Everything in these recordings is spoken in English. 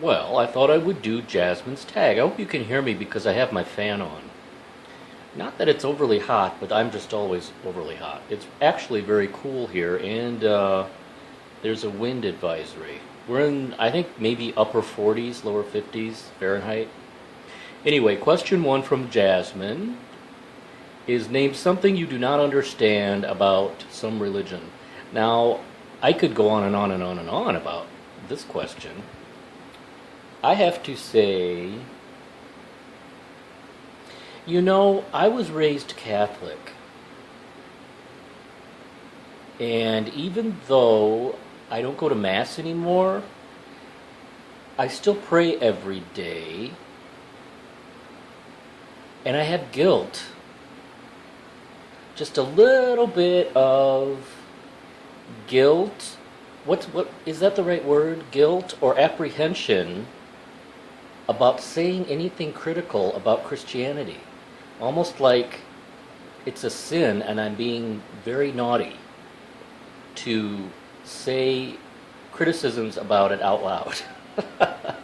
Well, I thought I would do Jasmine's tag. I hope you can hear me because I have my fan on. Not that it's overly hot, but I'm just always overly hot. It's actually very cool here, and there's a wind advisory. We're in, I think, maybe upper 40s, lower 50s Fahrenheit. Anyway, question one from Jasmine is name something you do not understand about some religion. Now, I could go on and on and on and on about this question. I have to say, I was raised Catholic. And even though I don't go to Mass anymore, I still pray every day. And I have guilt. Just a little bit of guilt. What is that the right word? Guilt or apprehension about saying anything critical about Christianity. Almost like it's a sin and I'm being very naughty to say criticisms about it out loud. But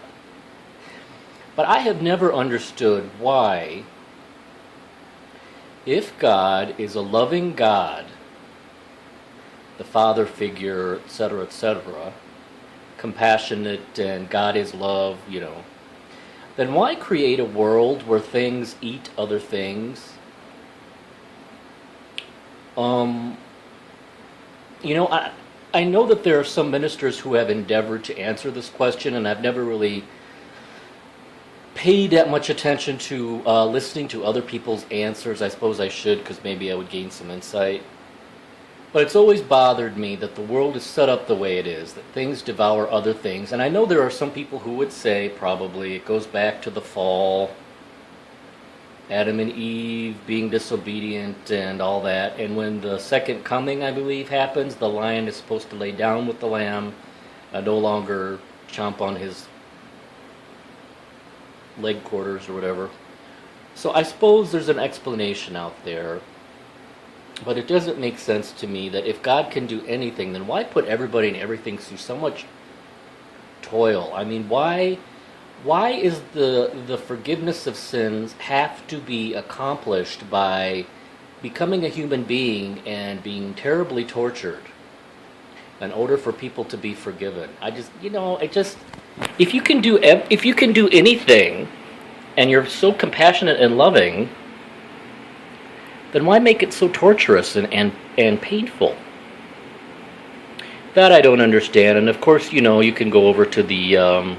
I have never understood why, if God is a loving God, the Father figure, etc., compassionate, and God is love, then why create a world where things eat other things? I know that there are some ministers who have endeavored to answer this question, and I've never really paid that much attention to listening to other people's answers. I suppose I should, because maybe I would gain some insight. But it's always bothered me that the world is set up the way it is, that things devour other things. And I know there are some people who would say, probably, it goes back to the fall, Adam and Eve being disobedient and all that. And when the second coming, I believe, happens, the lion is supposed to lay down with the lamb, no longer chomp on his leg quarters or whatever. So I suppose there's an explanation out there. But it doesn't make sense to me that if God can do anything, then why put everybody and everything through so much toil? I mean, why is the forgiveness of sins have to be accomplished by becoming a human being and being terribly tortured in order for people to be forgiven? If you can do anything and you're so compassionate and loving, then why make it so torturous and painful? That I don't understand. And of course, you can go over to the, I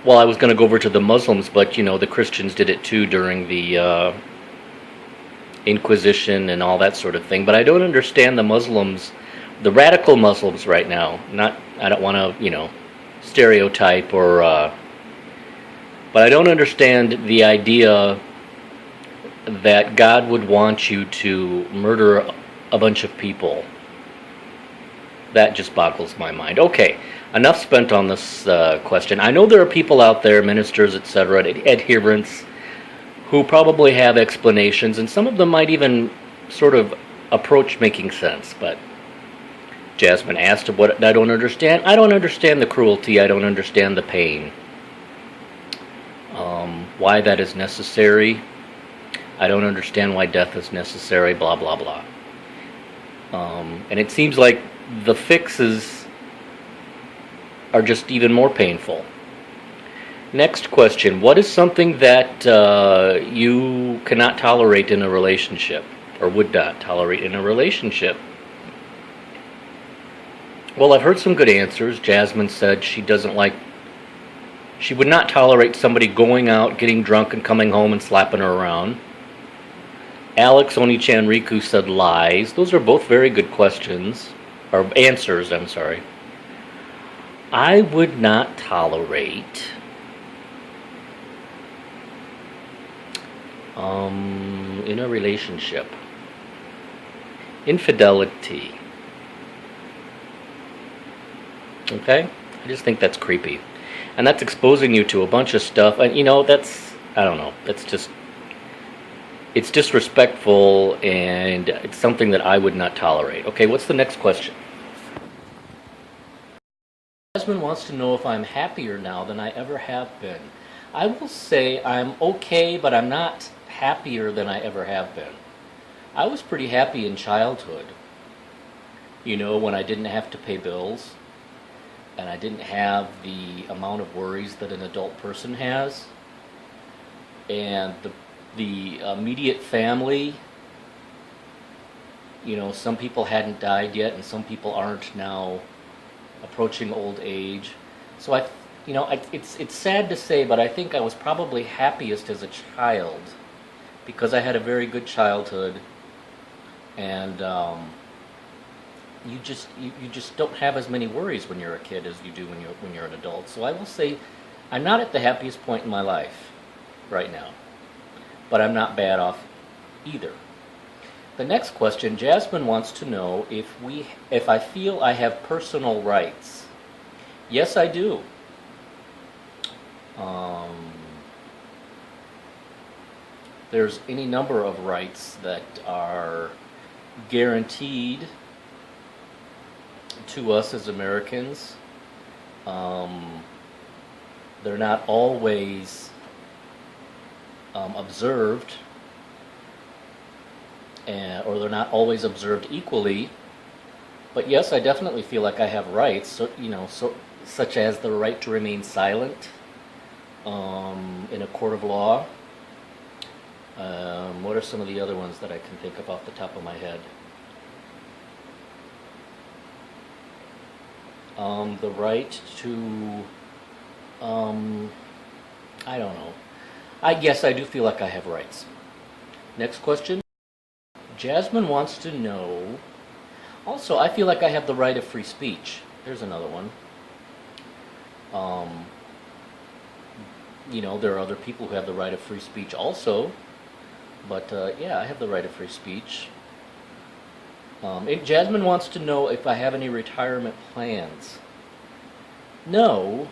was going to go over to the Muslims, but, the Christians did it too during the Inquisition and all that sort of thing. But I don't understand the Muslims, the radical Muslims right now. I don't want to, stereotype but I don't understand the idea that God would want you to murder a bunch of people. That just boggles my mind. Okay, enough spent on this question. I know there are people out there, ministers, etc., adherents, who probably have explanations, and some of them might even sort of approach making sense, but Jasmine asked what I don't understand. I don't understand the cruelty. I don't understand the pain. Why that is necessary. I don't understand why death is necessary, blah, blah, blah. And it seems like the fixes are just even more painful. Next question. What is something that you cannot tolerate in a relationship, or would not tolerate in a relationship? Well, I've heard some good answers. Jasmine said she would not tolerate somebody going out, getting drunk, and coming home and slapping her around. Alex Onichan Riku said lies. Those are both very good questions, or answers, I'm sorry. I would not tolerate in a relationship infidelity. Okay? I just think that's creepy. And that's exposing you to a bunch of stuff. And, I don't know. It's disrespectful, and it's something that I would not tolerate. Okay, what's the next question? Jasmine wants to know if I'm happier now than I ever have been. I will say I'm okay, but I'm not happier than I ever have been. I was pretty happy in childhood, when I didn't have to pay bills and I didn't have the amount of worries that an adult person has. And the immediate family, some people hadn't died yet and some people aren't now approaching old age. So it's sad to say, but I think I was probably happiest as a child because I had a very good childhood, and you just don't have as many worries when you're a kid as you do when you're an adult. So I will say I'm not at the happiest point in my life right now, but I'm not bad off either. The next question, Jasmine wants to know if I feel I have personal rights. Yes, I do. There's any number of rights that are guaranteed to us as Americans. They're not always observed, or they're not always observed equally. But yes, I definitely feel like I have rights, such as the right to remain silent in a court of law. What are some of the other ones that I can think of off the top of my head? The right to, I don't know. I guess I do feel like I have rights. Next question. Jasmine wants to know, also, I feel like I have the right of free speech. There's another one. There are other people who have the right of free speech also. But, yeah, I have the right of free speech. Jasmine wants to know if I have any retirement plans. No.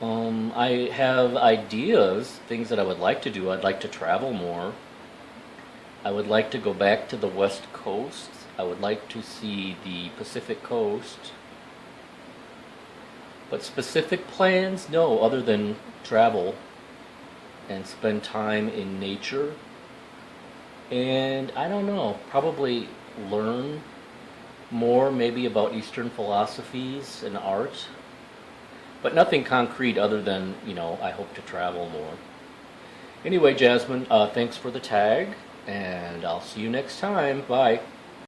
I have ideas, things that I would like to do. I'd like to travel more. I would like to go back to the West Coast. I would like to see the Pacific Coast. But specific plans? No, other than travel and spend time in nature. And I don't know, probably learn more maybe about Eastern philosophies and art. But nothing concrete other than, I hope to travel more. Anyway, Jasmine, thanks for the tag, and I'll see you next time. Bye.